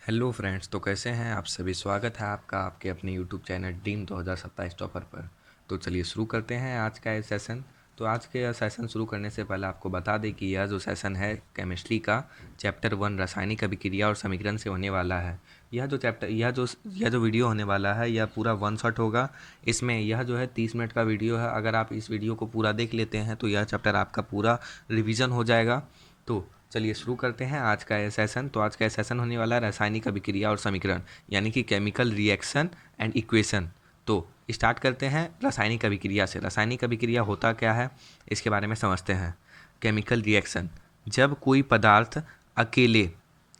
Hello friends, तो कैसे हैं आप सभी। स्वागत है आपका आपके अपने यूट्यूब चैनल टीम 2027 टॉपर पर। तो चलिए शुरू करते हैं आज का ये सेशन। तो आज के यह सेशन शुरू करने से पहले आपको बता दें कि यह जो सेशन है केमिस्ट्री का चैप्टर 1 रासायनिक अभिक्रिया और समीकरण से होने वाला है। यह जो वीडियो होने वाला है यह पूरा वन शॉट होगा। इसमें यह जो है 30 मिनट का वीडियो है। अगर आप इस वीडियो को पूरा देख लेते हैं तो यह चैप्टर आपका पूरा रिविज़न हो जाएगा। तो चलिए शुरू करते हैं आज का यह सेशन। तो आज का यह सेशन होने वाला है रासायनिक अभिक्रिया और समीकरण, यानी कि केमिकल रिएक्शन एंड इक्वेशन। तो स्टार्ट करते हैं रासायनिक अभिक्रिया से। रासायनिक अभिक्रिया होता क्या है इसके बारे में समझते हैं। केमिकल रिएक्शन, जब कोई पदार्थ अकेले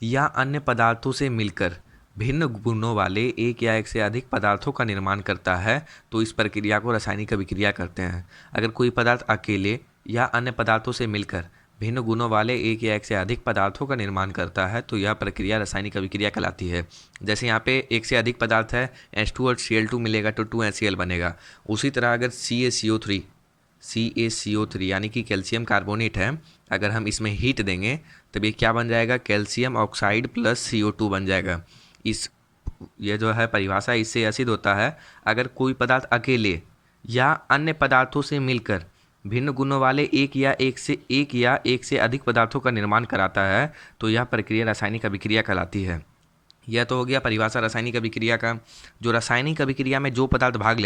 या अन्य पदार्थों से मिलकर भिन्न गुणों वाले एक या एक से अधिक पदार्थों का निर्माण करता है तो इस प्रक्रिया को रासायनिक अभिक्रिया कहते हैं। अगर कोई पदार्थ अकेले या अन्य पदार्थों से मिलकर भिन्न गुणों वाले एक या एक से अधिक पदार्थों का निर्माण करता है तो यह प्रक्रिया रासायनिक अभिक्रिया कहलाती है। जैसे यहाँ पे एक से अधिक पदार्थ है, H2 और Cl2 मिलेगा तो 2HCl बनेगा। उसी तरह अगर CaCO3 यानी कि कैल्शियम कार्बोनेट है, अगर हम इसमें हीट देंगे तब ये क्या बन जाएगा, कैल्शियम ऑक्साइड प्लस CO2 बन जाएगा। ये जो है परिभाषा इससे सिद्ध होता है, अगर कोई पदार्थ अकेले या अन्य पदार्थों से मिलकर भिन्न गुणों वाले एक या एक से अधिक पदार्थों का निर्माण कराता है तो यह प्रक्रिया रासायनिक अभिक्रिया कहलाती है। यह तो हो गया परिभाषा रासायनिक अभिक्रिया का। जो रासायनिक अभिक्रिया में जो पदार्थ भाग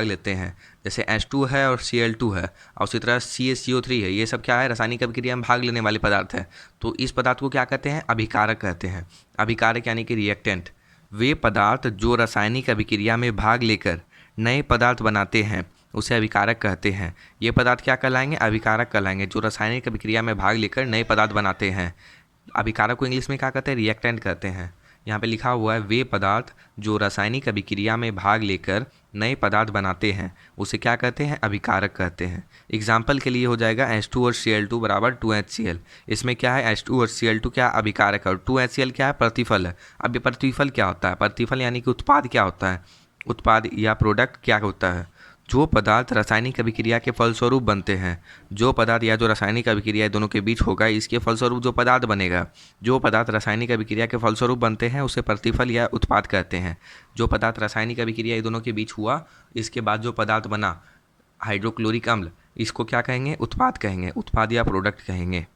लेते हैं, जैसे H2 है और Cl2 है और उसी तरह CaCO3 है, ये सब क्या है, रासायनिक अभिक्रिया में भाग लेने वाले पदार्थ है। तो इस पदार्थ को क्या कहते हैं, अभिकारक कहते हैं। अभिकारक यानी कि रिएक्टेंट, वे पदार्थ जो रासायनिक अभिक्रिया में भाग लेकर नए पदार्थ बनाते हैं उसे अभिकारक कहते हैं। ये पदार्थ क्या कहलाएंगे, अभिकारक कहलाएंगे, जो रासायनिक अभिक्रिया में भाग लेकर नए पदार्थ बनाते हैं। अभिकारक को इंग्लिश में क्या कहते हैं, रिएक्टेंट कहते हैं। यहाँ पे लिखा हुआ है वे पदार्थ जो रासायनिक अभिक्रिया में भाग लेकर नए पदार्थ बनाते हैं उसे क्या कहते हैं, अभिकारक कहते हैं। एग्जाम्पल के लिए हो जाएगा H2 और Cl2 बराबर 2HCl। इसमें क्या है, H2 और Cl2 क्या अभिकारक है और 2HCl क्या है, प्रतिफल है। अब ये प्रतिफल क्या होता है, प्रतिफल यानी कि उत्पाद क्या होता है, उत्पाद या प्रोडक्ट क्या होता है, जो पदार्थ रासायनिक अभिक्रिया के फलस्वरूप बनते हैं। जो पदार्थ या जो रासायनिक अभिक्रिया दोनों के बीच होगा इसके फलस्वरूप जो पदार्थ बनेगा, जो पदार्थ रासायनिक अभिक्रिया के फलस्वरूप बनते हैं उसे प्रतिफल या उत्पाद कहते हैं। जो पदार्थ रासायनिक अभिक्रिया दोनों के बीच हुआ इसके बाद जो पदार्थ बना हाइड्रोक्लोरिक अम्ल, इसको क्या कहेंगे, उत्पाद कहेंगे, उत्पाद या प्रोडक्ट कहेंगे।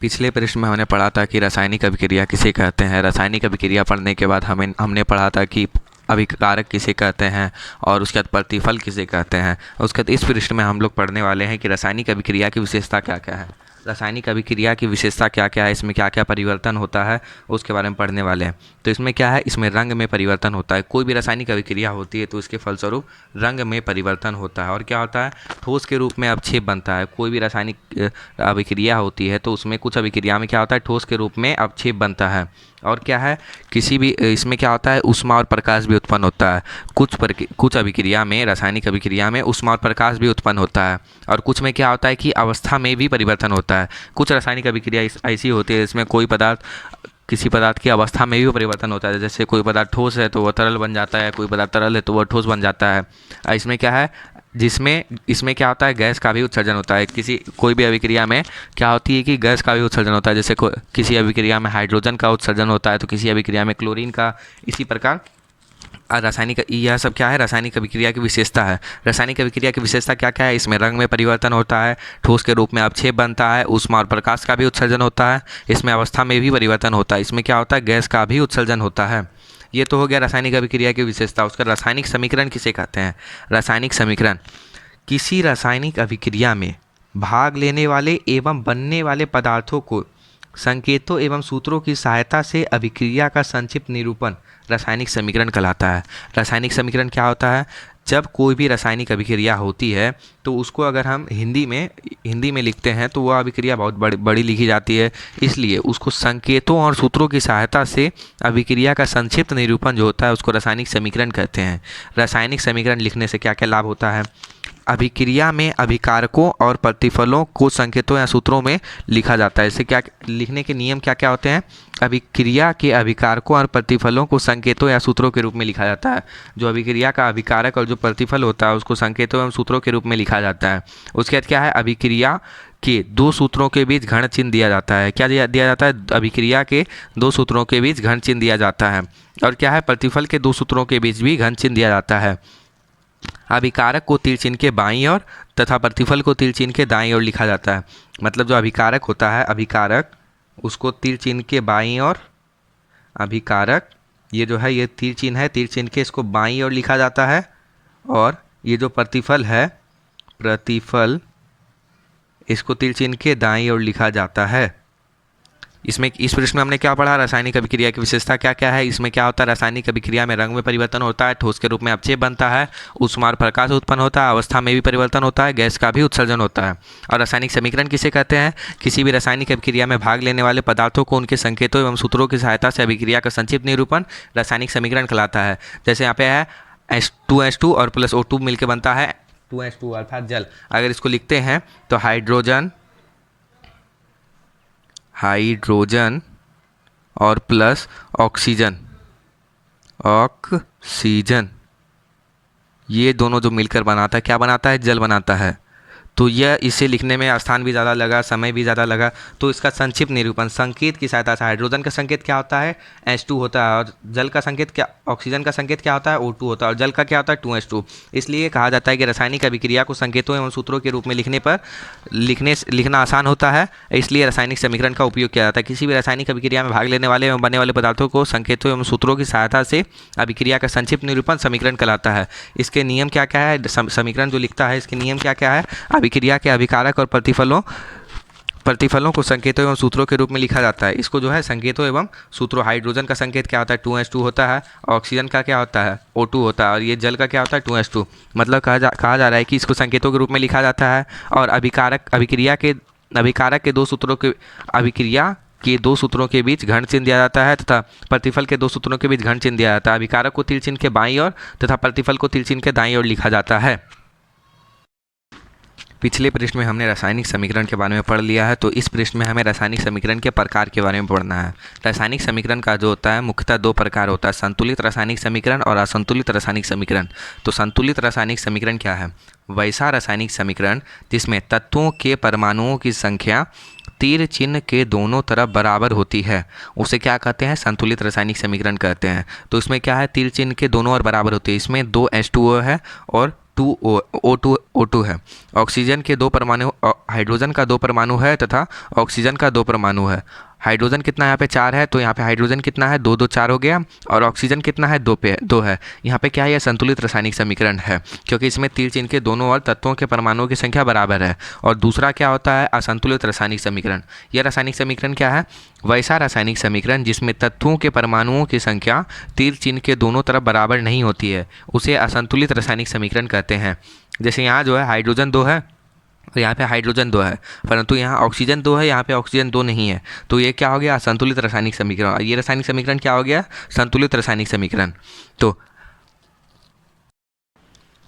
पिछले प्रश्न में हमने पढ़ा था कि रासायनिक अभिक्रिया किसे कहते हैं। रासायनिक अभिक्रिया पढ़ने के बाद हमने पढ़ा था कि अभिकारक किसे कहते हैं और उसके बाद प्रतिफल किसे कहते हैं। उसके बाद इस प्रश्न में हम लोग पढ़ने वाले हैं कि रासायनिक अभिक्रिया की विशेषता क्या क्या है। रासायनिक अभिक्रिया की विशेषता क्या क्या है, इसमें क्या क्या परिवर्तन होता है उसके बारे में पढ़ने वाले हैं। तो इसमें क्या है, इसमें रंग में परिवर्तन होता है। कोई भी रासायनिक अभिक्रिया होती है तो इसके फलस्वरूप रंग में परिवर्तन होता है। और क्या होता है, ठोस के रूप में अवक्षेप बनता है। कोई भी रासायनिक अभिक्रिया होती है तो उसमें कुछ अभिक्रिया में क्या होता है, ठोस के रूप में अवक्षेप बनता है। और क्या है, किसी भी इसमें क्या होता है, ऊष्मा और प्रकाश भी उत्पन्न होता है। कुछ अभिक्रिया में, रासायनिक अभिक्रिया में ऊष्मा और प्रकाश भी उत्पन्न होता है। और कुछ में क्या होता है कि अवस्था में भी परिवर्तन होता है। कुछ रासायनिक अभिक्रिया ऐसी होती है जिसमें किसी पदार्थ की अवस्था में भी परिवर्तन होता है। जैसे कोई पदार्थ ठोस है तो वह तरल बन जाता है, कोई पदार्थ तरल है तो वह ठोस बन जाता है। इसमें क्या है, इसमें क्या होता है, गैस का भी उत्सर्जन होता है। कोई भी अभिक्रिया में क्या होती है कि गैस का भी उत्सर्जन होता है। जैसे किसी अभिक्रिया में हाइड्रोजन का उत्सर्जन होता है तो किसी अभिक्रिया में क्लोरीन का। इसी प्रकार यह सब क्या है, रासायनिक अभिक्रिया की विशेषता है। रासायनिक अभिक्रिया की विशेषता क्या क्या है, इसमें रंग में परिवर्तन होता है, ठोस के रूप में अवक्षेप बनता है, ऊष्मा और प्रकाश का भी उत्सर्जन होता है, इसमें अवस्था में भी परिवर्तन होता है, इसमें क्या होता है, गैस का भी उत्सर्जन होता है। ये तो हो गया रासायनिक अभिक्रिया की विशेषता। उसका रासायनिक समीकरण किसे कहते हैं। रासायनिक समीकरण किसी रासायनिक अभिक्रिया में भाग लेने वाले एवं बनने वाले पदार्थों को संकेतों एवं सूत्रों की सहायता से अभिक्रिया का संक्षिप्त निरूपण रासायनिक समीकरण कहलाता है। रासायनिक समीकरण क्या होता है, जब कोई भी रासायनिक अभिक्रिया होती है तो उसको अगर हम हिंदी में लिखते हैं तो वह अभिक्रिया बहुत बड़ी लिखी जाती है। इसलिए उसको संकेतों और सूत्रों की सहायता से अभिक्रिया का संक्षिप्त निरूपण जो होता है उसको रासायनिक समीकरण कहते हैं। रासायनिक समीकरण लिखने से क्या क्या लाभ होता है, अभिक्रिया में अभिकारकों और प्रतिफलों को संकेतों या सूत्रों में लिखा जाता है। इससे क्या लिखने के नियम क्या क्या होते हैं, अभिक्रिया के अभिकारकों और प्रतिफलों को संकेतों या सूत्रों के रूप में लिखा जाता है। जो अभिक्रिया का अभिकारक और जो प्रतिफल होता है उसको संकेतों एवं सूत्रों के रूप में लिखा जाता है। उसके बाद क्या है, अभिक्रिया के दो सूत्रों के बीच घन चिन्ह दिया जाता है। क्या दिया जाता है? अभिक्रिया के दो सूत्रों के बीच घन चिन्ह दिया जाता है। और क्या है? प्रतिफल के दो सूत्रों के बीच भी घन चिन्ह दिया जाता है। अभिकारक को तीर चिन्ह के बाईं ओर तथा प्रतिफल को तीर चिन्ह के दाईं ओर लिखा जाता है। मतलब जो अभिकारक होता है, अभिकारक, उसको तीर चिन्ह के बाईं ओर, अभिकारक ये जो है ये तीर चिन्ह है, तीर चिन्ह के इसको बाईं ओर लिखा जाता है। और ये जो प्रतिफल है, प्रतिफल, इसको तीर चिन्ह के दाईं ओर लिखा जाता है। इसमें इस प्रश्न में हमने क्या पढ़ा? रासायनिक अभिक्रिया की विशेषता क्या क्या है। इसमें क्या होता है? रासायनिक अभिक्रिया में रंग में परिवर्तन होता है, ठोस के रूप में अवक्षेप बनता है, ऊष्मा और प्रकाश उत्पन्न होता है, अवस्था में भी परिवर्तन होता है, गैस का भी उत्सर्जन होता है। और रासायनिक समीकरण किसे कहते हैं? किसी भी रासायनिक अभिक्रिया में भाग लेने वाले पदार्थों को उनके संकेतों एवं सूत्रों की सहायता से अभिक्रिया का संक्षिप्त निरूपण रासायनिक समीकरण कहलाता है। जैसे यहाँ पे है H2 और प्लस O2 मिलकर बनता है 2H2 अर्थात जल। अगर इसको लिखते हैं तो हाइड्रोजन और प्लस ऑक्सीजन, ये दोनों जो मिलकर बनाता है, क्या बनाता है? जल बनाता है। तो यह इसे लिखने में स्थान भी ज़्यादा लगा, समय भी ज़्यादा लगा। तो इसका संक्षिप्त निरूपण संकेत की सहायता से, हाइड्रोजन का संकेत क्या होता है? H2 होता है। और जल का संकेत क्या, ऑक्सीजन का संकेत क्या होता है? O2 होता है। और जल का क्या होता है? 2H2। इसलिए कहा जाता है कि रासायनिक अभिक्रिया को संकेतों एवं सूत्रों के रूप में लिखना आसान होता है, इसलिए रासायनिक समीकरण का उपयोग किया जाता है। किसी भी रासायनिक अभिक्रिया में भाग लेने वाले एवं बनने वाले पदार्थों को संकेतों एवं सूत्रों की सहायता से अभिक्रिया का संक्षिप्त निरूपण समीकरण कहलाता है। इसके नियम क्या क्या है? समीकरण जो लिखता है, इसके नियम क्या क्या है? अभिक्रिया के अभिकारक और प्रतिफलों को संकेतों एवं सूत्रों के रूप में लिखा जाता है। इसको जो है संकेतों एवं सूत्रों, हाइड्रोजन का संकेत क्या होता है? 2H2 होता है। ऑक्सीजन का क्या होता है? O2 होता है। और ये जल का क्या होता है? 2H2। मतलब कहा जा रहा है कि इसको संकेतों के रूप में लिखा जाता है। और अभिक्रिया के दो सूत्रों के बीच घन चिन्ह दिया जाता है तथा प्रतिफल के दो सूत्रों के बीच घन चिन्ह दिया जाता है। अभिकारक को तीर चिन्ह के बाईं ओर तथा प्रतिफल को तीर चिन्ह के दाईं ओर लिखा जाता है। पिछले पृष्ठ में हमने रासायनिक समीकरण के बारे में पढ़ लिया है, तो इस पृष्ठ में हमें रासायनिक समीकरण के प्रकार के बारे में पढ़ना है। रासायनिक समीकरण का जो होता है मुख्यतः दो प्रकार होता है, संतुलित रासायनिक समीकरण और असंतुलित रासायनिक समीकरण। तो संतुलित रासायनिक समीकरण क्या है? वैसा रासायनिक समीकरण जिसमें तत्वों के परमाणुओं की संख्या तीर चिन्ह के दोनों तरफ बराबर होती है, उसे क्या कहते हैं? संतुलित रासायनिक समीकरण कहते हैं। तो इसमें क्या है? तीर चिन्ह के दोनों ओर बराबर होती है। इसमें 2H2O है और 2O2 है। ऑक्सीजन के दो परमाणु, हाइड्रोजन का दो परमाणु है तथा ऑक्सीजन का दो परमाणु है। हाइड्रोजन कितना यहाँ पे 4 है, तो यहाँ पे हाइड्रोजन कितना है? 2 2 4 हो गया। और ऑक्सीजन कितना है? 2 है। यहाँ पे क्या है? यह संतुलित रासायनिक समीकरण है, क्योंकि इसमें तीर चिन्ह के दोनों ओर तत्वों के परमाणुओं की संख्या बराबर है। और दूसरा क्या होता है? असंतुलित रासायनिक समीकरण। यह रासायनिक समीकरण क्या है? वैसा रासायनिक समीकरण जिसमें तत्वों के परमाणुओं की संख्या तीर चिन्ह के दोनों तरफ बराबर नहीं होती है, उसे असंतुलित रासायनिक समीकरण कहते हैं। जैसे यहाँ जो है हाइड्रोजन 2 है और यहाँ पे हाइड्रोजन 2 है, परंतु यहाँ ऑक्सीजन 2 है, यहाँ पे ऑक्सीजन 2 नहीं है। तो ये क्या हो गया? असंतुलित रासायनिक समीकरण। और ये रासायनिक समीकरण क्या हो गया? संतुलित रासायनिक समीकरण।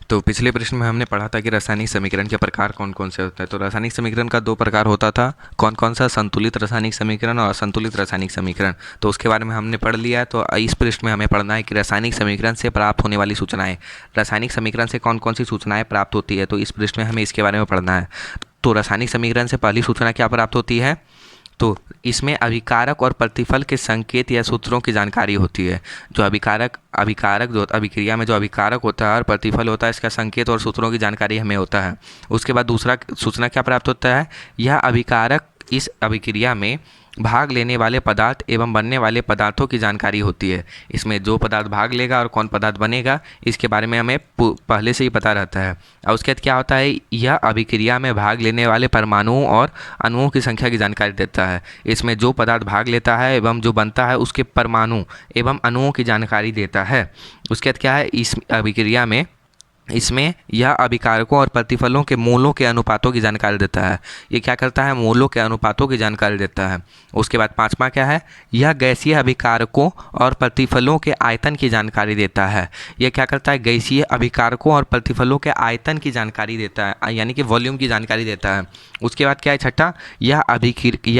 तो पिछले प्रश्न में हमने पढ़ा था कि रासायनिक समीकरण के प्रकार कौन कौन से होते हैं। तो रासायनिक समीकरण का 2 प्रकार होता था, कौन कौन सा? संतुलित रासायनिक समीकरण और असंतुलित रासायनिक समीकरण। तो उसके बारे में हमने पढ़ लिया है। तो इस पृष्ठ में हमें पढ़ना है कि रासायनिक समीकरण से प्राप्त होने वाली सूचनाएं, रासायनिक समीकरण से कौन कौन सी सूचनाएं प्राप्त होती है। तो इस पृष्ठ में हमें इसके बारे में पढ़ना है। तो रासायनिक समीकरण से पहली सूचना क्या प्राप्त होती है? तो इसमें अभिकारक और प्रतिफल के संकेत या सूत्रों की जानकारी होती है। जो अभिकारक जो अभिक्रिया में जो अभिकारक होता है और प्रतिफल होता है, इसका संकेत और सूत्रों की जानकारी हमें होता है। उसके बाद दूसरा सूचना क्या प्राप्त होता है? यह अभिकारक इस अभिक्रिया में भाग लेने वाले पदार्थ एवं बनने वाले पदार्थों की जानकारी होती है। इसमें जो पदार्थ भाग लेगा और कौन पदार्थ बनेगा, इसके बारे में हमें पहले से ही पता रहता है। और उसके बाद क्या होता है? यह अभिक्रिया में भाग लेने वाले परमाणुओं और अणुओं की संख्या की जानकारी देता है। इसमें जो पदार्थ भाग लेता है एवं जो बनता है, उसके परमाणु एवं अणुओं की जानकारी देता है। उसके बाद क्या है? इस अभिक्रिया में इसमें यह अभिकारकों और प्रतिफलों के मोलों के अनुपातों की जानकारी देता है। ये क्या करता है? मोलों के अनुपातों की जानकारी देता है। उसके बाद पांचवा क्या है? यह गैसीय अभिकारकों और प्रतिफलों के आयतन की जानकारी देता है। यह क्या करता है? गैसीय अभिकारकों और प्रतिफलों के आयतन की जानकारी देता है, यानी कि वॉल्यूम की जानकारी देता है। उसके बाद क्या है? छठा, यह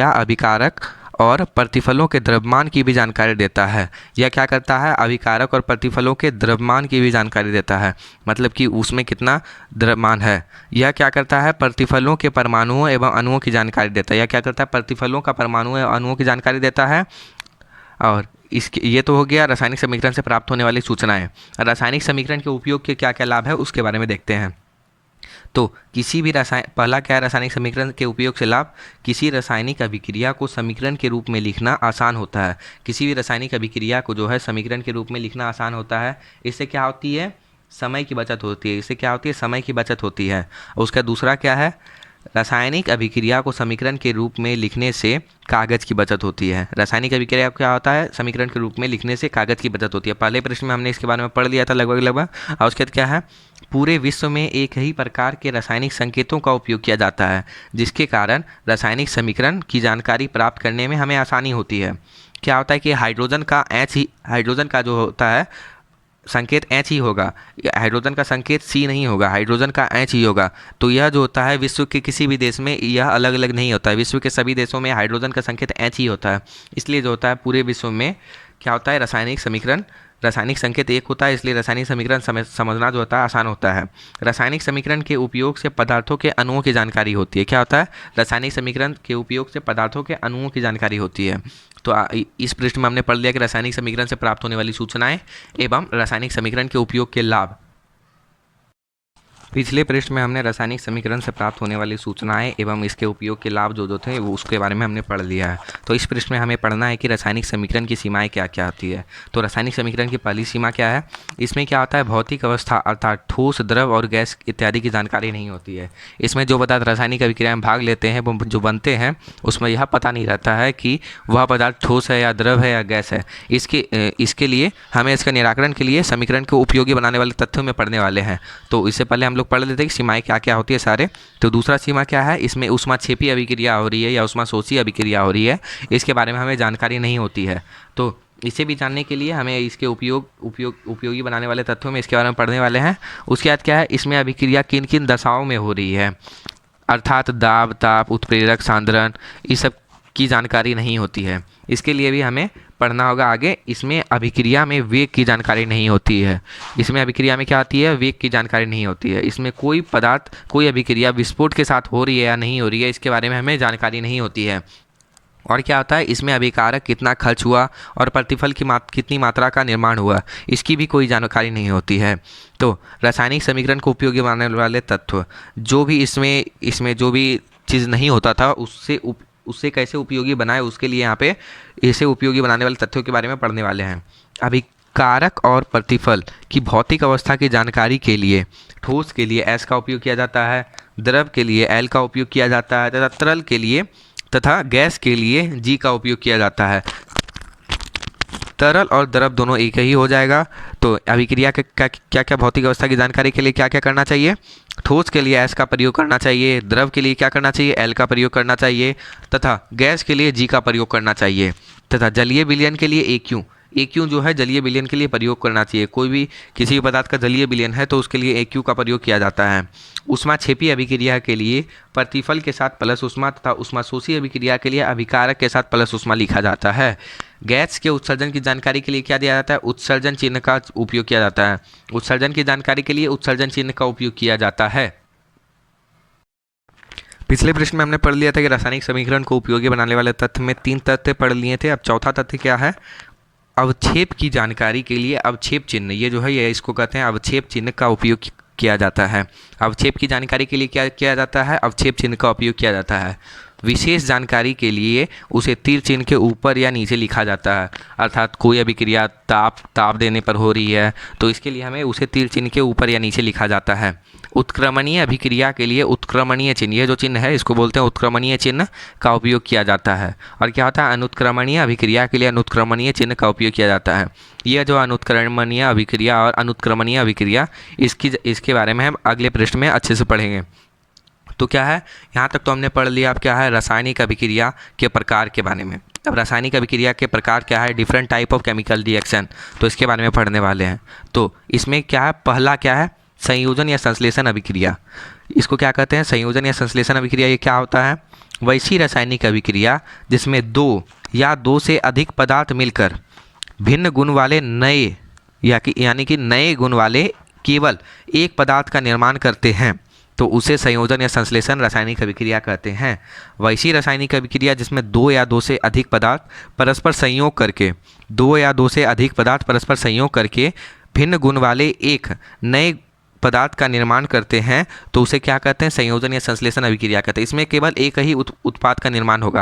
अभिकारक और प्रतिफलों के द्रव्यमान की भी जानकारी देता है। यह क्या करता है, अभिकारक और प्रतिफलों के द्रव्यमान की भी जानकारी देता है, मतलब कि उसमें कितना द्रव्यमान है। यह क्या करता है, प्रतिफलों के परमाणुओं एवं अणुओं की जानकारी देता है। यह क्या करता है, प्रतिफलों का परमाणु एवं अणुओं की जानकारी देता है। और इसके ये तो हो गया रासायनिक समीकरण से प्राप्त होने वाली सूचनाएं। रासायनिक समीकरण के उपयोग के क्या क्या लाभ है उसके बारे में देखते हैं। तो किसी भी पहला क्या है, रासायनिक समीकरण के उपयोग से लाभ, किसी रासायनिक अभिक्रिया को समीकरण के रूप में लिखना आसान होता है। किसी भी रासायनिक अभिक्रिया को जो है समीकरण के रूप में लिखना आसान होता है। इससे क्या होती है, समय की बचत होती है। इससे क्या होती है, समय की बचत होती है। उसका दूसरा क्या है, रासायनिक अभिक्रिया को समीकरण के रूप में लिखने से कागज़ की बचत होती है। रासायनिक अभिक्रिया क्या होता है, समीकरण के रूप में लिखने से कागज़ की बचत होती है। पहले प्रश्न में हमने इसके बारे में पढ़ लिया था लगभग। और उसके बाद क्या है, पूरे विश्व में एक ही प्रकार के रासायनिक संकेतों का उपयोग किया जाता है, जिसके कारण रासायनिक समीकरण की जानकारी प्राप्त करने में हमें आसानी होती है। क्या होता है कि हाइड्रोजन का जो होता है संकेत एच ही होगा, हाइड्रोजन का संकेत सी नहीं होगा, हाइड्रोजन का एच ही होगा। तो यह जो होता है विश्व के किसी भी देश में यह अलग अलग नहीं होता है। विश्व के सभी देशों में हाइड्रोजन का संकेत एच ही होता है। इसलिए जो होता है पूरे विश्व में क्या होता है, रासायनिक संकेत एक होता है। इसलिए रासायनिक समीकरण समझना जो होता है आसान होता है। रासायनिक समीकरण के उपयोग से पदार्थों के अणुओं की जानकारी होती है। क्या होता है, रासायनिक समीकरण के उपयोग से पदार्थों के अणुओं की जानकारी होती है। तो इस पृष्ठ में हमने पढ़ लिया कि रासायनिक समीकरण से प्राप्त होने वाली सूचनाएं एवं रासायनिक समीकरण के उपयोग के लाभ। पिछले पृष्ठ में हमने रासायनिक समीकरण से प्राप्त होने वाली सूचनाएं एवं इसके उपयोग के लाभ जो थे वो उसके बारे में हमने पढ़ लिया है। तो इस पृष्ठ में हमें पढ़ना है कि रासायनिक समीकरण की सीमाएं क्या क्या होती है। तो रासायनिक समीकरण की पहली सीमा क्या है, इसमें क्या होता है, भौतिक अवस्था अर्थात ठोस, द्रव और गैस इत्यादि की जानकारी नहीं होती है। इसमें जो पदार्थ रासायनिक अभिक्रिया में भाग लेते हैं, वो जो बनते हैं, उसमें यह पता नहीं रहता है कि वह पदार्थ ठोस है या द्रव है या गैस है। इसके लिए हमें इसका निराकरण के लिए समीकरण को उपयोगी बनाने वाले तथ्यों में पढ़ने वाले हैं। तो इससे पहले हम लोग पढ़ लेते हैं कि सीमाएं क्या क्या होती है सारे। तो दूसरा सीमा क्या है, इसमें ऊष्माक्षेपी अभिक्रिया हो रही है या ऊष्माशोषी अभिक्रिया हो रही है, इसके बारे में हमें जानकारी नहीं होती है। तो इसे भी जानने के लिए हमें इसके उपयोगी बनाने वाले तथ्यों में इसके बारे में पढ़ने वाले हैं। उसके बाद क्या है, इसमें अभिक्रिया किन किन दशाओं में हो रही है, अर्थात दाब, ताप, उत्प्रेरक, सांद्रण, इस सब की जानकारी नहीं होती है। इसके लिए भी हमें पढ़ना होगा आगे। इसमें अभिक्रिया में वेग की जानकारी नहीं होती है। इसमें अभिक्रिया में क्या आती है, वेग की जानकारी नहीं होती है। इसमें कोई पदार्थ, कोई अभिक्रिया विस्फोट के साथ हो रही है या नहीं हो रही है, इसके बारे में हमें जानकारी नहीं होती है। और क्या होता है, इसमें अभिकारक कितना खर्च हुआ और प्रतिफल की कितनी मात्रा का निर्माण हुआ, इसकी भी कोई जानकारी नहीं होती है। तो रासायनिक समीकरण को उपयोगी बनाने वाले तत्व, जो भी इसमें जो भी चीज़ नहीं होता था उससे कैसे उपयोगी बनाए, उसके लिए यहाँ पे इसे उपयोगी बनाने वाले तथ्यों के बारे में पढ़ने वाले हैं। अभिकारक और प्रतिफल की भौतिक अवस्था की जानकारी के लिए ठोस के लिए S का उपयोग किया जाता है, द्रव के लिए L का उपयोग किया जाता है तथा गैस के लिए G का उपयोग किया जाता है। तरल और द्रव दोनों एक ही हो जाएगा। तो अभिक्रिया के क्या क्या भौतिक अवस्था की जानकारी के लिए क्या क्या करना चाहिए, ठोस के लिए S का प्रयोग करना चाहिए, द्रव के लिए क्या करना चाहिए, L का प्रयोग करना चाहिए तथा गैस के लिए G का प्रयोग करना चाहिए तथा जलीय विलयन के लिए AQ जो है जलीय विलयन के लिए प्रयोग करना चाहिए। कोई भी किसी भी पदार्थ का जलीय विलयन है तो उसके लिए AQ का प्रयोग किया जाता है। ऊष्माक्षेपी अभिक्रिया के लिए प्रतिफल के साथ प्लस ऊष्मा तथा ऊष्माशोषी अभिक्रिया के लिए अभिकारक के साथ प्लस ऊष्मा लिखा जाता है। गैस के उत्सर्जन की जानकारी के लिए क्या दिया जाता है, उत्सर्जन चिन्ह का उपयोग किया जाता है। उत्सर्जन की जानकारी के लिए उत्सर्जन चिन्ह का उपयोग किया जाता है। पिछले प्रश्न में हमने पढ़ लिया था कि रासायनिक समीकरण को उपयोगी बनाने वाले तथ्य में 3 तथ्य पढ़ लिए थे। अब चौथा तथ्य क्या है, अवक्षेप की जानकारी के लिए अवक्षेप चिन्ह, ये जो है ये इसको कहते हैं अवक्षेप चिन्ह का उपयोग किया जाता है। अवक्षेप की जानकारी के लिए क्या किया जाता है, अवक्षेप चिन्ह का उपयोग किया जाता है। विशेष जानकारी के लिए उसे तीर चिन्ह के ऊपर या नीचे लिखा जाता है, अर्थात कोई अभिक्रिया ताप देने पर हो रही है तो इसके लिए हमें उसे तीर चिन्ह के ऊपर या नीचे लिखा जाता है। उत्क्रमणीय अभिक्रिया के लिए उत्क्रमणीय चिन्ह, ये जो चिन्ह है इसको बोलते हैं उत्क्रमणीय चिन्ह का उपयोग किया जाता है। और क्या होता है, अनुत्क्रमणीय अभिक्रिया के लिए अनुत्क्रमणीय चिन्ह का उपयोग किया जाता है। यह जो अनुत्क्रमणीय अभिक्रिया और अनुत्क्रमणीय अभिक्रिया इसके बारे में हम अगले पृष्ठ में अच्छे से पढ़ेंगे। तो क्या है, यहाँ तक तो हमने पढ़ लिया। अब क्या है, रासायनिक अभिक्रिया के प्रकार के बारे में। अब रासायनिक अभिक्रिया के प्रकार क्या है, different type of chemical reaction, तो इसके बारे में पढ़ने वाले हैं। तो इसमें क्या है, पहला क्या है, संयोजन या संश्लेषण अभिक्रिया। इसको क्या कहते हैं, संयोजन या संश्लेषण अभिक्रिया। ये क्या होता है, वैसी रासायनिक अभिक्रिया जिसमें दो या दो से अधिक पदार्थ मिलकर भिन्न गुण वाले नए यानी कि नए गुण वाले केवल एक पदार्थ का निर्माण करते हैं, तो उसे संयोजन या संश्लेषण रासायनिक अभिक्रिया कहते हैं। वैसी रासायनिक अभिक्रिया जिसमें दो या दो से अधिक पदार्थ परस्पर संयोग करके भिन्न गुण वाले एक नए पदार्थ का निर्माण करते हैं, तो उसे क्या कहते हैं, संयोजन या संश्लेषण अभिक्रिया कहते हैं। इसमें केवल एक ही उत्पाद का निर्माण होगा,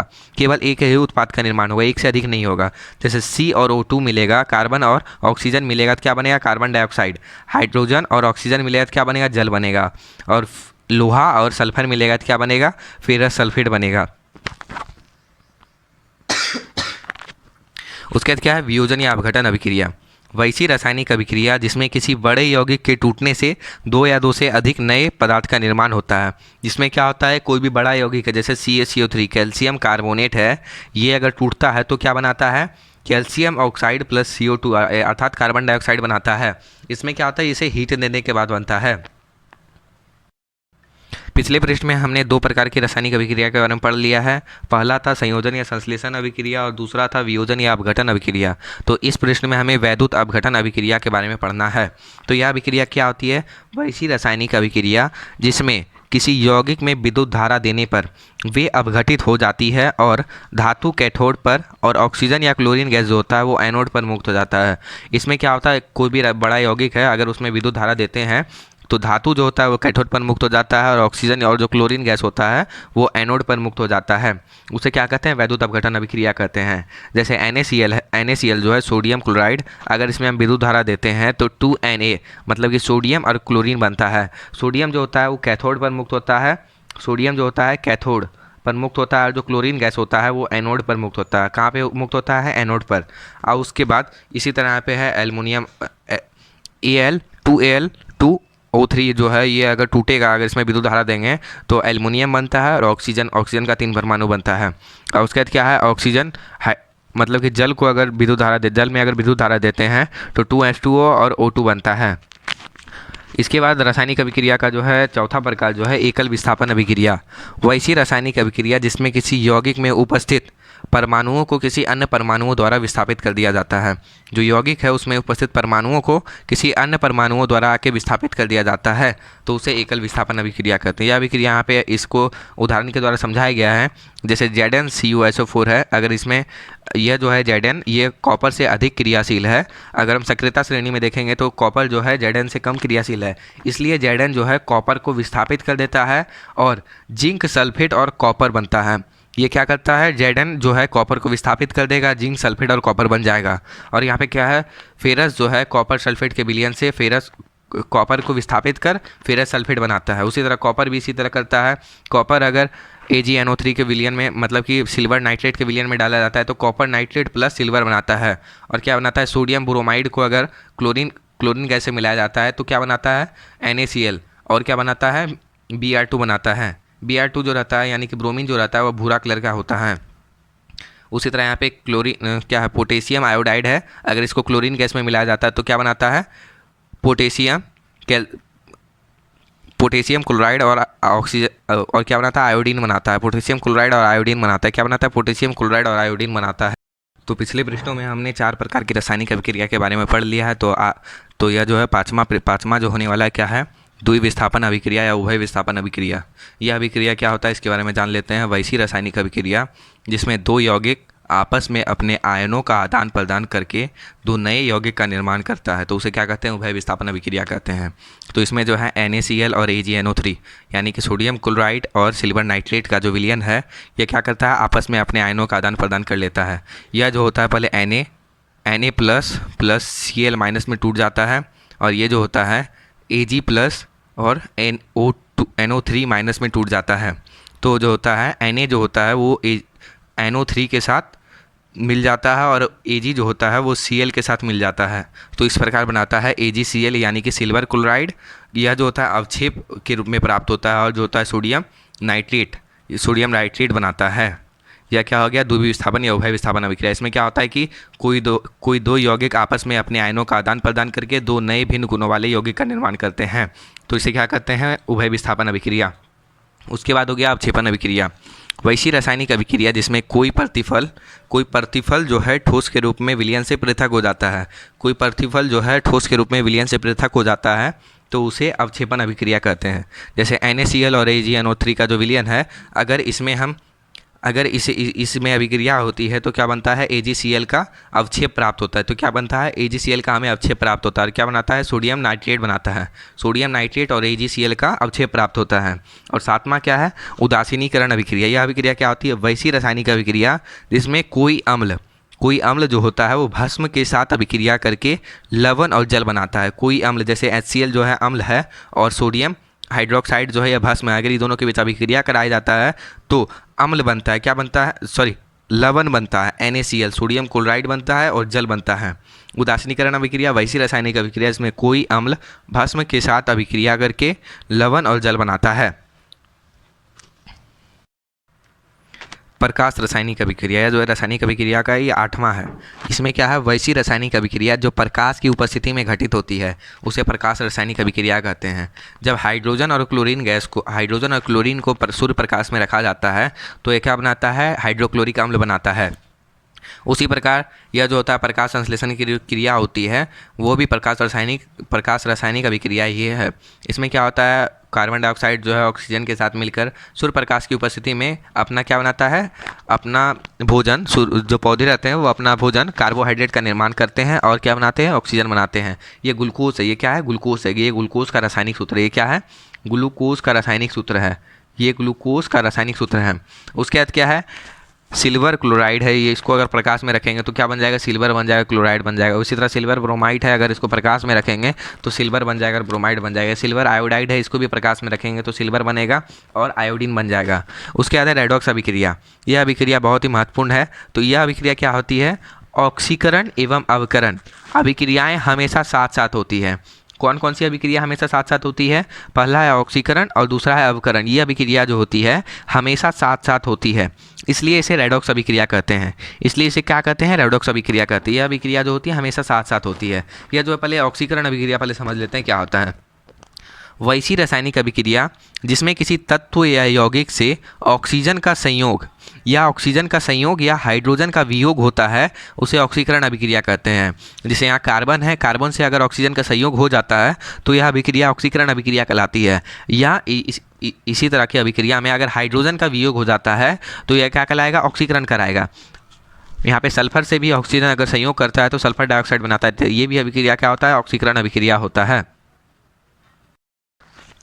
एक से अधिक नहीं होगा। जैसे C और O2 मिलेगा, कार्बन और ऑक्सीजन मिलेगा तो क्या बनेगा, कार्बन डाइऑक्साइड। हाइड्रोजन और ऑक्सीजन मिलेगा तो क्या बनेगा, जल बनेगा। और लोहा और सल्फर मिलेगा तो क्या बनेगा, फेरस सल्फेट बनेगा। उसके बाद क्या है, वियोजन या अपघटन अभिक्रिया। वैसी रासायनिक अभिक्रिया जिसमें किसी बड़े यौगिक के टूटने से दो या दो से अधिक नए पदार्थ का निर्माण होता है। जिसमें क्या होता है, कोई भी बड़ा यौगिक है, जैसे CaCO3 कैल्शियम कार्बोनेट है, ये अगर टूटता है तो क्या बनाता है, कैल्शियम ऑक्साइड प्लस CO2 अर्थात कार्बन डाइऑक्साइड बनाता है। इसमें क्या होता है, इसे हीट देने के बाद बनता है। पिछले पृष्ठ में हमने दो प्रकार की रासायनिक अभिक्रिया के बारे में पढ़ लिया है। पहला था संयोजन या संश्लेषण अभिक्रिया और दूसरा था वियोजन या अपघटन अभिक्रिया। तो इस प्रश्न में हमें वैद्युत अपघटन अभिक्रिया के बारे में पढ़ना है। तो यह अभिक्रिया क्या होती है, वैसी रासायनिक अभिक्रिया जिसमें किसी यौगिक में विद्युत धारा देने पर वे अपघटित हो जाती है और धातु कैथोड पर और ऑक्सीजन या क्लोरीन गैस जो होता है वो एनोड पर मुक्त हो जाता है। इसमें क्या होता है, कोई भी बड़ा यौगिक है अगर उसमें विद्युत धारा देते हैं तो धातु जो होता है वो कैथोड पर मुक्त हो जाता है और ऑक्सीजन और जो क्लोरीन गैस होता है वो एनोड पर मुक्त हो जाता है। उसे क्या कहते हैं, वैद्युत अपघटन अभिक्रिया कहते हैं। जैसे NaCl है, NaCl जो है सोडियम क्लोराइड, अगर इसमें हम विद्युत धारा देते हैं तो 2Na मतलब कि सोडियम और क्लोरीन बनता है। सोडियम जो होता है वो कैथोड पर मुक्त होता है, पर मुक्त होता है, और जो क्लोरीन गैस होता है वो एनोड पर मुक्त होता है। कहाँ पे मुक्त होता है, एनोड पर। और उसके बाद इसी तरह यहाँ पे है एल्युमिनियम Al2Al2O3 जो है, ये अगर टूटेगा, अगर इसमें विद्युत धारा देंगे तो एल्युमिनियम बनता है और ऑक्सीजन का 3 परमाणु बनता है। और उसके बाद क्या है, ऑक्सीजन मतलब कि जल में अगर विद्युत धारा देते हैं तो 2H2O और O2 बनता है। इसके बाद रासायनिक अभिक्रिया का जो है चौथा प्रकार जो है एकल विस्थापन अभिक्रिया। वैसी रासायनिक अभिक्रिया जिसमें किसी यौगिक में उपस्थित परमाणुओं को किसी अन्य परमाणुओं द्वारा विस्थापित कर दिया जाता है। जो यौगिक है उसमें उपस्थित परमाणुओं को किसी अन्य परमाणुओं द्वारा आके विस्थापित कर दिया जाता है, तो उसे एकल विस्थापन अभिक्रिया कहते हैं। यह अभिक्रिया यहाँ पे इसको उदाहरण के द्वारा समझाया गया है। जैसे ZnCuSO4 है, अगर इसमें यह जो है Zn ये कॉपर से अधिक क्रियाशील है। अगर हम सक्रियता श्रेणी में देखेंगे तो कॉपर जो है Zn से कम क्रियाशील है, इसलिए Zn जो है कॉपर को विस्थापित कर देता है और जिंक सल्फेट और कॉपर बनता है। ये क्या करता है, Zn जो है कॉपर को विस्थापित कर देगा, जिंक सल्फेट और कॉपर बन जाएगा। और यहाँ पे क्या है, फेरस जो है कॉपर सल्फेट के विलयन से फेरस कॉपर को विस्थापित कर फेरस सल्फेट बनाता है। उसी तरह कॉपर भी इसी तरह करता है। कॉपर अगर AgNO3 के विलयन में मतलब कि सिल्वर नाइट्रेट के विलयन में डाला जाता है तो कॉपर नाइट्रेट प्लस सिल्वर बनाता है। और क्या बनाता है, सोडियम ब्रोमाइड को अगर क्लोरीन गैस से मिलाया जाता है तो क्या बनाता है, NaCl, और क्या बनाता है, Br2 बनाता है। Br2 जो रहता है यानी कि ब्रोमीन जो रहता है वो भूरा कलर का होता है। उसी तरह यहाँ पे क्या है, पोटेशियम आयोडाइड है, अगर इसको क्लोरीन गैस में मिलाया जाता है तो क्या बनाता है, पोटेशियम क्लोराइड और ऑक्सीजन, और क्या बनाता है, आयोडीन बनाता है। पोटेशियम क्लोराइड और आयोडीन बनाता है। क्या बनाता है, पोटेशियम क्लोराइड और आयोडीन बनाता है। तो पिछले पृष्ठों में हमने 4 प्रकार की रासायनिक अभिक्रिया के बारे में पढ़ लिया है। तो यह जो है पाँचवा जो होने वाला है क्या है, द्विविस्थापन अभिक्रिया या उभय विस्थापन अभिक्रिया। यह अभिक्रिया क्या होता है इसके बारे में जान लेते हैं। वैसी रासायनिक अभिक्रिया जिसमें दो यौगिक आपस में अपने आयनों का आदान प्रदान करके दो नए यौगिक का निर्माण करता है, तो उसे क्या कहते हैं, उभय विस्थापन अभिक्रिया कहते हैं। तो इसमें जो है NaCl और AgNO3 यानी कि सोडियम क्लोराइड और सिल्वर नाइट्रेट का जो विलयन है यह क्या करता है, आपस में अपने आयनों का आदान प्रदान कर लेता है। यह जो होता है पहले Na प्लस Cl माइनस में टूट जाता है, और ये जो होता है Ag प्लस और NO3 माइनस में टूट जाता है। तो जो होता है Na जो होता है वो NO3 के साथ मिल जाता है और Ag जो होता है वो Cl के साथ मिल जाता है। तो इस प्रकार बनाता है AgCl यानी कि सिल्वर क्लोराइड। यह जो होता है अवक्षेप के रूप में प्राप्त होता है, और जो होता है सोडियम नाइट्रेट बनाता है। यह क्या हो गया, द्विविस्थापन या उभय विस्थापन अभिक्रिया। इसमें क्या होता है कि कोई दो यौगिक आपस में अपने आयनों का आदान प्रदान करके दो नए भिन्न गुणों वाले यौगिक का निर्माण करते हैं। तो इसे क्या कहते हैं, उभय विस्थापन अभिक्रिया। उसके बाद हो गया अवक्षेपण अभिक्रिया। वैसी रासायनिक अभिक्रिया जिसमें कोई प्रतिफल जो है ठोस के रूप में विलयन से पृथक हो जाता है, कोई प्रतिफल जो है ठोस के रूप में विलयन से पृथक हो जाता है, तो उसे अवक्षेपण अभिक्रिया कहते हैं। जैसे NaCl और AgNO3 का जो विलयन है, अगर इसमें अभिक्रिया होती है तो क्या बनता है, AgCl का अवक्षेप प्राप्त होता है। तो क्या बनता है, AgCl का हमें अवक्षेप प्राप्त होता है। क्या बनाता है, सोडियम नाइट्रेट बनाता है। सोडियम नाइट्रेट और AgCl का अवक्षेप प्राप्त होता है। और सातवां क्या है, उदासीनीकरण अभिक्रिया। यह अभिक्रिया क्या होती है, वैसी रासायनिक अभिक्रिया जिसमें कोई अम्ल जो होता है वो भस्म के साथ अभिक्रिया करके लवण और जल बनाता है। कोई अम्ल जैसे HCl जो है अम्ल है और सोडियम हाइड्रोक्साइड जो है यह भस्म है, अगर ये दोनों के बीच अभिक्रिया कराया जाता है तो अम्ल बनता है। क्या बनता है, लवण बनता है, NaCl, सोडियम क्लोराइड बनता है और जल बनता है। उदासीनीकरण अभिक्रिया वैसी रासायनिक अभिक्रिया जिसमें कोई अम्ल भस्म के साथ अभिक्रिया करके लवण और जल बनाता है। प्रकाश रासायनिक अभिक्रिया, या जो है रासायनिक अभिक्रिया का ये 8वां है। इसमें क्या है, वैसी रासायनिक अभिक्रिया जो प्रकाश की उपस्थिति में घटित होती है उसे प्रकाश रासायनिक अभिक्रिया कहते हैं। जब हाइड्रोजन और क्लोरीन को सूर्य प्रकाश में रखा जाता है तो ये क्या बनाता है, हाइड्रोक्लोरिक अम्ल बनाता है। उसी प्रकार यह जो होता है प्रकाश संश्लेषण की क्रिया होती है वो भी प्रकाश रासायनिक अभिक्रिया ही है। इसमें क्या होता है, कार्बन डाइऑक्साइड जो है ऑक्सीजन के साथ मिलकर सूर्य प्रकाश की उपस्थिति में अपना क्या बनाता है, अपना भोजन, जो पौधे रहते हैं वो अपना भोजन कार्बोहाइड्रेट का निर्माण करते हैं और क्या बनाते हैं, ऑक्सीजन बनाते हैं। ये ग्लूकोज है, ये क्या है, ग्लूकोज है। ये ग्लूकोज का रासायनिक सूत्र है। ये क्या है, ग्लूकोज का रासायनिक सूत्र है। ये ग्लूकोज का रासायनिक सूत्र है। उसके बाद क्या है, सिल्वर क्लोराइड है। ये इसको अगर प्रकाश में रखेंगे तो क्या बन जाएगा, सिल्वर बन जाएगा, क्लोराइड बन जाएगा। उसी तरह सिल्वर ब्रोमाइड है, अगर इसको प्रकाश में रखेंगे तो सिल्वर बन जाएगा, ब्रोमाइड बन जाएगा। सिल्वर आयोडाइड है, इसको भी प्रकाश में रखेंगे तो सिल्वर बनेगा और आयोडीन बन जाएगा। उसके बाद है रेडॉक्स अभिक्रिया। यह अभिक्रिया बहुत ही महत्वपूर्ण है। तो यह अभिक्रिया क्या होती है, ऑक्सीकरण एवं अवकरण अभिक्रियाएँ हमेशा साथ साथ होती है। कौन कौन सी अभिक्रिया हमेशा साथ साथ होती है, पहला है ऑक्सीकरण और दूसरा है अवकरण। ये अभिक्रिया जो होती है हमेशा साथ साथ होती है, इसलिए इसे रेडॉक्स अभिक्रिया कहते हैं। इसलिए इसे क्या कहते हैं, रेडॉक्स अभिक्रिया कहते हैं। यह अभिक्रिया जो होती है हमेशा साथ साथ होती है। यह जो है पहले ऑक्सीकरण अभिक्रिया पहले समझ लेते हैं क्या होता है। वैसी रासायनिक अभिक्रिया जिसमें किसी तत्व या यौगिक से ऑक्सीजन का संयोग या हाइड्रोजन का वियोग होता है उसे ऑक्सीकरण अभिक्रिया कहते हैं। जैसे यहाँ कार्बन है, कार्बन से अगर ऑक्सीजन का संयोग हो जाता है तो यह अभिक्रिया ऑक्सीकरण अभिक्रिया कहलाती है। या इसी तरह की अभिक्रिया में अगर हाइड्रोजन का वियोग हो जाता है तो यह क्या कहलाएगा, ऑक्सीकरण कराएगा। यहाँ पे सल्फर से भी ऑक्सीजन अगर संयोग करता है तो सल्फर डाइऑक्साइड बनाता है। ये भी अभिक्रिया क्या होता है, ऑक्सीकरण अभिक्रिया होता है।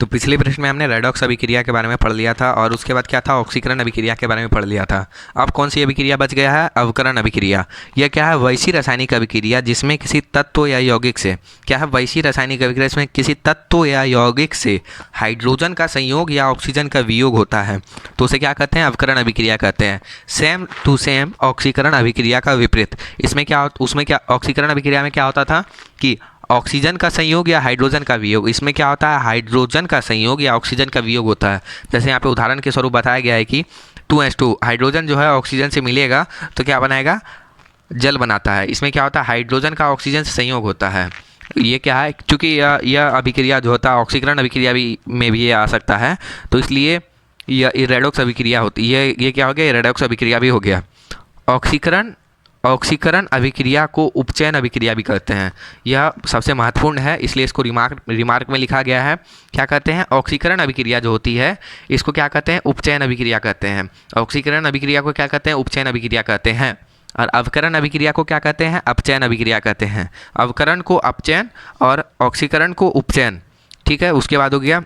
तो पिछले प्रश्न में हमने रेडॉक्स अभिक्रिया के बारे में पढ़ लिया था और उसके बाद क्या था, ऑक्सीकरण अभिक्रिया के बारे में पढ़ लिया था। अब कौन सी अभिक्रिया बच गया है, अवकरण अभिक्रिया। यह क्या है, वैसी रासायनिक अभिक्रिया जिसमें किसी तत्व या यौगिक से, क्या है, वैसी रासायनिक अभिक्रिया जिसमें किसी तत्व या यौगिक से हाइड्रोजन का संयोग या ऑक्सीजन का वियोग होता है तो उसे क्या कहते हैं, अवकरण अभिक्रिया कहते हैं। सेम टू सेम ऑक्सीकरण अभिक्रिया का विपरीत। उसमें क्या ऑक्सीकरण अभिक्रिया में क्या होता था कि ऑक्सीजन का संयोग या हाइड्रोजन का वियोग, इसमें क्या होता है, हाइड्रोजन का संयोग या ऑक्सीजन का वियोग होता है। जैसे यहाँ पे उदाहरण के स्वरूप बताया गया है कि 2s2 हाइड्रोजन जो है ऑक्सीजन से मिलेगा तो क्या बनाएगा, जल बनाता है। इसमें क्या होता है, हाइड्रोजन का ऑक्सीजन से संयोग होता है। ये क्या है, क्योंकि यह अभिक्रिया जो होता है ऑक्सीकरण अभिक्रिया में भी ये आ सकता है, तो इसलिए यह रेडॉक्स अभिक्रिया होती है। ये क्या हो गया, रेडॉक्स अभिक्रिया भी हो गया। ऑक्सीकरण अभिक्रिया को उपचयन अभिक्रिया भी कहते हैं। यह सबसे महत्वपूर्ण है, इसलिए इसको रिमार्क में लिखा गया है। क्या कहते हैं, ऑक्सीकरण अभिक्रिया जो होती है इसको क्या कहते हैं, उपचयन अभिक्रिया कहते हैं। ऑक्सीकरण अभिक्रिया को क्या कहते हैं, उपचयन अभिक्रिया कहते हैं। और अवकरण अभिक्रिया को क्या कहते हैं, अपचयन अभिक्रिया कहते हैं। अवकरण को अपचयन और ऑक्सीकरण को उपचयन। ठीक है, उसके बाद हो गया,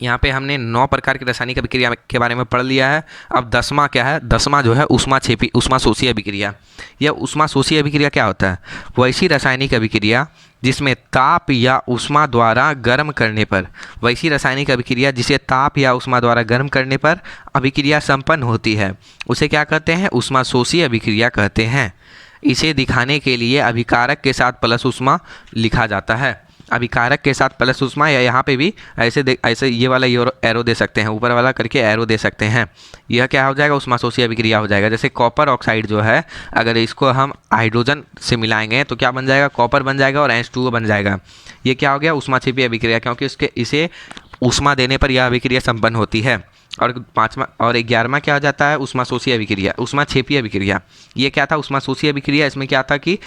यहाँ पे हमने 9 प्रकार की रासायनिक अभिक्रिया के बारे में पढ़ लिया है। अब 10वां क्या है, 10वां जो है ऊष्माशोषी अभिक्रिया। यह ऊष्माशोषी अभिक्रिया क्या होता है, वैसी रासायनिक अभिक्रिया जिसमें ताप या ऊष्मा द्वारा गर्म करने पर, वैसी रासायनिक अभिक्रिया जिसे ताप या ऊष्मा द्वारा गर्म करने पर अभिक्रिया संपन्न होती है उसे क्या कहते हैं, ऊष्माशोषी अभिक्रिया कहते हैं। इसे दिखाने के लिए अभिकारक के साथ प्लस ऊष्मा लिखा जाता है। अभिकारक के साथ प्लस उष्मा, या यहाँ पे भी ऐसे ये वाला एरो दे सकते हैं, ऊपर वाला करके एरो दे सकते हैं। यह क्या हो जाएगा, उष्माशोषी अभिक्रिया हो जाएगा। जैसे कॉपर ऑक्साइड जो है, अगर इसको हम हाइड्रोजन से मिलाएंगे तो क्या बन जाएगा, कॉपर बन जाएगा और H2O बन जाएगा। ये क्या हो गया, उष्माक्षेपी अभिक्रिया, क्योंकि इसे उष्मा देने पर यह अभिक्रिया संपन्न होती है। और 5वां और 11वां क्या हो जाता है, उष्माशोषी अभिक्रिया, उष्माक्षेपी अभिक्रिया। ये क्या था, उष्माशोषी अभिक्रिया। इसमें क्या था कि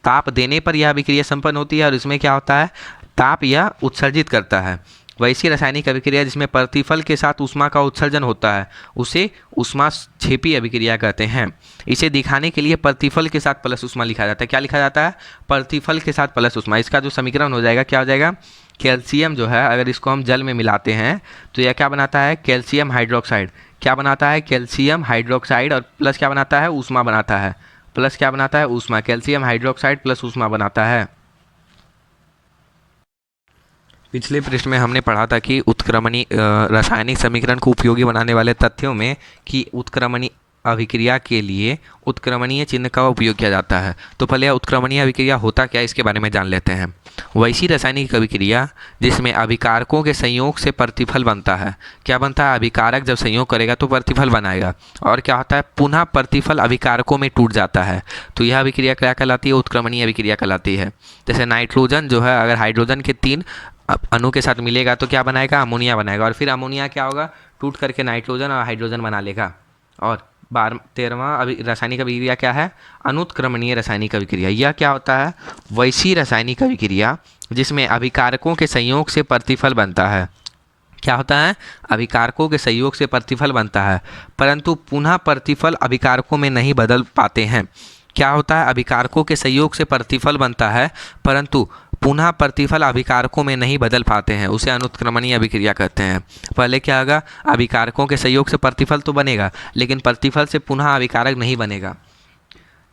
ताप देने पर यह अभिक्रिया संपन्न होती है, और इसमें क्या होता है, ताप यह उत्सर्जित करता है। वैसी रासायनिक अभिक्रिया जिसमें प्रतिफल के साथ ऊष्मा का उत्सर्जन होता है उसे ऊष्माक्षेपी अभिक्रिया कहते हैं। इसे दिखाने के लिए प्रतिफल के साथ प्लस ऊष्मा लिखा जाता है। क्या लिखा जाता है, प्रतिफल के साथ प्लस ऊष्मा। इसका जो समीकरण हो जाएगा, क्या हो जाएगा, कैल्शियम जो है अगर इसको हम जल में मिलाते हैं तो यह क्या बनाता है, कैल्शियम हाइड्रोक्साइड। क्या बनाता है, कैल्शियम हाइड्रोक्साइड, और प्लस क्या बनाता है, ऊष्मा बनाता है। प्लस क्या बनाता है, ऊष्मा। कैल्शियम हाइड्रोक्साइड प्लस ऊष्मा बनाता है। पिछले पृष्ठ में हमने पढ़ा था कि उत्क्रमणीय रासायनिक समीकरण को उपयोगी बनाने वाले तथ्यों में कि उत्क्रमणीय अभिक्रिया के लिए उत्क्रमणीय चिन्ह का उपयोग किया जाता है। तो पहले उत्क्रमणीय अभिक्रिया होता क्या, इसके बारे में जान लेते हैं। वैसी रासायनिक अभिक्रिया जिसमें अभिकारकों के संयोग से प्रतिफल बनता है। क्या बनता है, अभिकारक जब संयोग करेगा तो प्रतिफल बनाएगा, और क्या होता है, पुनः प्रतिफल अभिकारकों में टूट जाता है। तो यह अभिक्रिया क्या कहलाती है, उत्क्रमणीय अभिक्रिया कहलाती है। जैसे नाइट्रोजन जो है अगर हाइड्रोजन के 3 अणु के साथ मिलेगा तो क्या बनाएगा, अमोनिया बनाएगा, और फिर अमोनिया क्या होगा, टूट करके नाइट्रोजन और हाइड्रोजन बना लेगा। और 13वां रासायनिक अभिक्रिया क्या है, अनुत्क्रमणीय रासायनिक अभिक्रिया। यह क्या होता है, वैसी रासायनिक अभिक्रिया जिसमें अभिकारकों के संयोग से प्रतिफल बनता है। क्या होता है, अभिकारकों के संयोग से प्रतिफल बनता है, परंतु पुनः प्रतिफल अभिकारकों में नहीं बदल पाते हैं। क्या होता है, अभिकारकों के संयोग से प्रतिफल बनता है परंतु पुनः प्रतिफल अभिकारकों में नहीं बदल पाते हैं, उसे अनुत्क्रमणीय अभिक्रिया कहते हैं। पहले क्या होगा, अभिकारकों के संयोग से प्रतिफल तो बनेगा लेकिन प्रतिफल से पुनः अभिकारक नहीं बनेगा।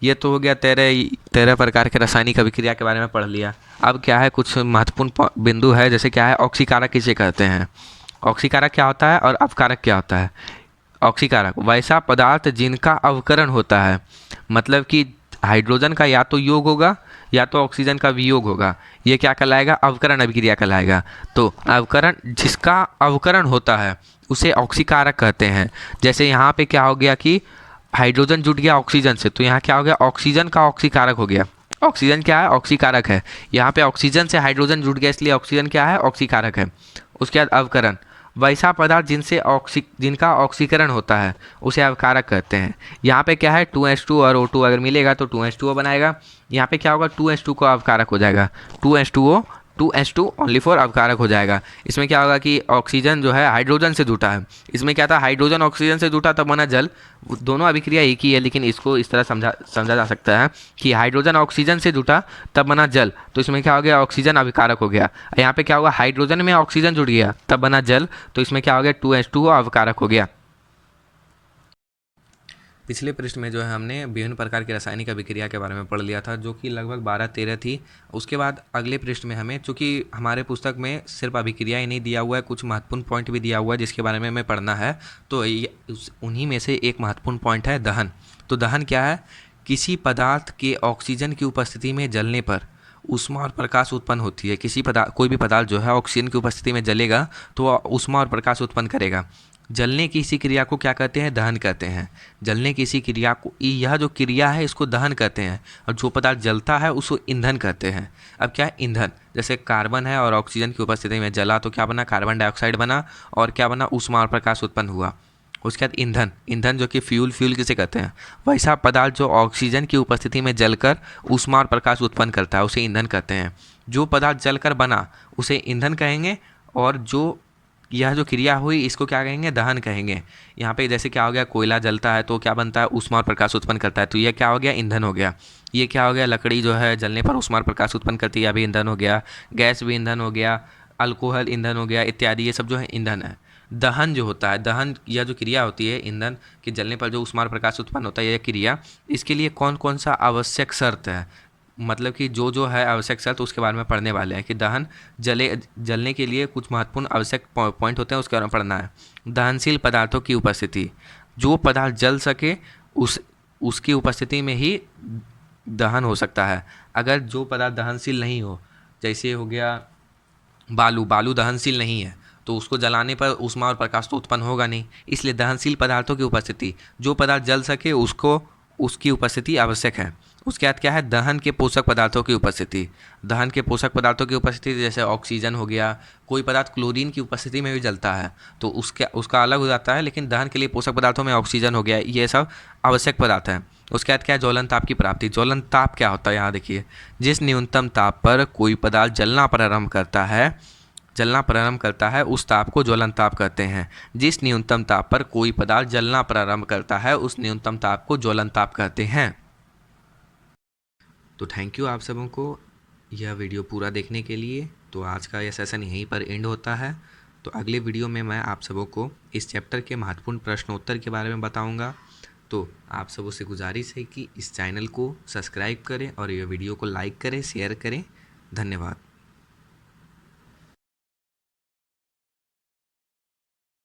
ये तो हो गया 13 प्रकार के रासायनिक अभिक्रिया के बारे में पढ़ लिया। अब क्या है, कुछ महत्वपूर्ण बिंदु है, जैसे क्या है, ऑक्सीकारक किसे कहते हैं। ऑक्सीकारक क्या होता है और अपकारक क्या होता है। ऑक्सीकारक वैसा पदार्थ जिनका अवकरण होता है, मतलब कि हाइड्रोजन का या तो योग होगा या तो ऑक्सीजन का वियोग होगा, ये क्या कहलाएगा, अवकरण अभिक्रिया कहलाएगा। तो अवकरण, जिसका अवकरण होता है उसे ऑक्सीकारक कहते हैं। जैसे यहाँ पे क्या हो गया कि हाइड्रोजन जुट गया ऑक्सीजन से, तो यहाँ क्या हो गया, ऑक्सीजन का ऑक्सीकारक हो गया। ऑक्सीजन क्या है, ऑक्सीकारक है। यहाँ पे ऑक्सीजन से हाइड्रोजन जुट गया इसलिए ऑक्सीजन क्या है, ऑक्सीकारक है। उसके बाद अवकरण, वैसा पदार्थ जिनका ऑक्सीकरण होता है उसे अवकारक कहते हैं। यहाँ पे क्या है, 2H2 और O2 अगर मिलेगा तो 2H2O बनाएगा। यहाँ पे क्या होगा, 2H2 को अवकारक हो जाएगा, 2H2 ओनली फॉर अवकारक हो जाएगा। इसमें क्या होगा कि ऑक्सीजन जो है हाइड्रोजन से जुटा है, इसमें क्या था, हाइड्रोजन ऑक्सीजन से जुटा तब बना जल। दोनों अभिक्रिया एक ही है, लेकिन इसको इस तरह समझा जा सकता है कि हाइड्रोजन ऑक्सीजन से जुटा तब बना जल, तो इसमें क्या हो गया, ऑक्सीजन अभिकारक हो गया। यहाँ पे क्या होगा, हाइड्रोजन में ऑक्सीजन जुड़ गया तब बना जल, तो इसमें क्या हो गया, 2H2 अवकारक हो गया। पिछले पृष्ठ में जो है हमने विभिन्न प्रकार की रासायनिक अभिक्रिया के बारे में पढ़ लिया था, जो कि लगभग 12-13 थी। उसके बाद अगले पृष्ठ में हमें, चूँकि हमारे पुस्तक में सिर्फ अभिक्रिया ही नहीं दिया हुआ है, कुछ महत्वपूर्ण पॉइंट भी दिया हुआ है जिसके बारे में हमें पढ़ना है। तो उन्हीं में से एक महत्वपूर्ण पॉइंट है दहन। तो दहन क्या है, किसी पदार्थ के ऑक्सीजन की उपस्थिति में जलने पर ऊष्मा और प्रकाश उत्पन्न होती है। कोई भी पदार्थ जो है ऑक्सीजन की उपस्थिति में जलेगा तो वह ऊष्मा और प्रकाश उत्पन्न करेगा। जलने की इसी क्रिया को क्या कहते हैं, दहन कहते हैं। जलने की इसी क्रिया को, यह जो क्रिया है इसको दहन कहते हैं, और जो पदार्थ जलता है उसको ईंधन कहते हैं। अब क्या है, ईंधन, जैसे कार्बन है और ऑक्सीजन की उपस्थिति में जला तो क्या बना, कार्बन डाइऑक्साइड बना, और क्या बना, ऊष्मा और प्रकाश उत्पन्न हुआ। उसके बाद ईंधन जो कि फ्यूल किसे कहते हैं, वैसा पदार्थ जो ऑक्सीजन की उपस्थिति में जलकर ऊष्मा और प्रकाश उत्पन्न करता है उसे ईंधन कहते हैं। जो पदार्थ जलकर बना उसे ईंधन कहेंगे, और यह जो क्रिया हुई इसको क्या कहेंगे, दहन कहेंगे। यहाँ पे जैसे क्या हो गया, कोयला जलता है तो क्या बनता है, ऊष्मा और प्रकाश उत्पन्न करता है, तो यह क्या हो गया, ईंधन हो गया। ये क्या हो गया, लकड़ी जो है जलने पर ऊष्मा और प्रकाश उत्पन्न करती है, अभी ईंधन हो गया। गैस भी ईंधन हो गया, अल्कोहल ईंधन हो गया, इत्यादि, ये सब जो है ईंधन है। दहन जो होता है, दहन यह जो क्रिया होती है, ईंधन के जलने पर जो ऊष्मा और प्रकाश उत्पन्न होता है, यह क्रिया, इसके लिए कौन कौन सा आवश्यक शर्त है, मतलब कि जो है आवश्यक शर्त, उसके बारे में पढ़ने वाले हैं कि दहन जलने के लिए कुछ महत्वपूर्ण आवश्यक पॉइंट होते हैं, उसके बारे में पढ़ना है। दहनशील पदार्थों की उपस्थिति, जो पदार्थ जल सके उसकी उपस्थिति में ही दहन हो सकता है। अगर जो पदार्थ दहनशील नहीं हो, जैसे हो गया बालू, बालू दहनशील नहीं है तो उसको जलाने पर ऊष्मा और प्रकाश तो उत्पन्न होगा नहीं, इसलिए दहनशील पदार्थों की उपस्थिति, जो पदार्थ जल सके उसको उसकी उपस्थिति आवश्यक है। उसके बाद क्या है, दहन के पोषक पदार्थों की उपस्थिति। दहन के पोषक पदार्थों की उपस्थिति जैसे ऑक्सीजन हो गया, कोई पदार्थ क्लोरीन की उपस्थिति में भी जलता है तो उसका अलग हो जाता है, लेकिन दहन के लिए पोषक पदार्थों में ऑक्सीजन हो गया, ये सब आवश्यक पदार्थ हैं। उसके बाद क्या है, ज्वलन ताप की प्राप्ति। ज्वलन ताप क्या होता है, यहाँ देखिए, जिस न्यूनतम ताप पर कोई पदार्थ जलना प्रारंभ करता है उस ताप को ज्वलन ताप कहते हैं। जिस न्यूनतम ताप पर कोई पदार्थ जलना प्रारंभ करता है उस न्यूनतम ताप को ज्वलन ताप कहते हैं। तो थैंक यू आप सबों को यह वीडियो पूरा देखने के लिए। तो आज का यह सेशन यहीं पर एंड होता है। तो अगले वीडियो में मैं आप सबों को इस चैप्टर के महत्वपूर्ण प्रश्नोत्तर के बारे में बताऊंगा। तो आप सबों से गुजारिश है कि इस चैनल को सब्सक्राइब करें और यह वीडियो को लाइक करें, शेयर करें। धन्यवाद।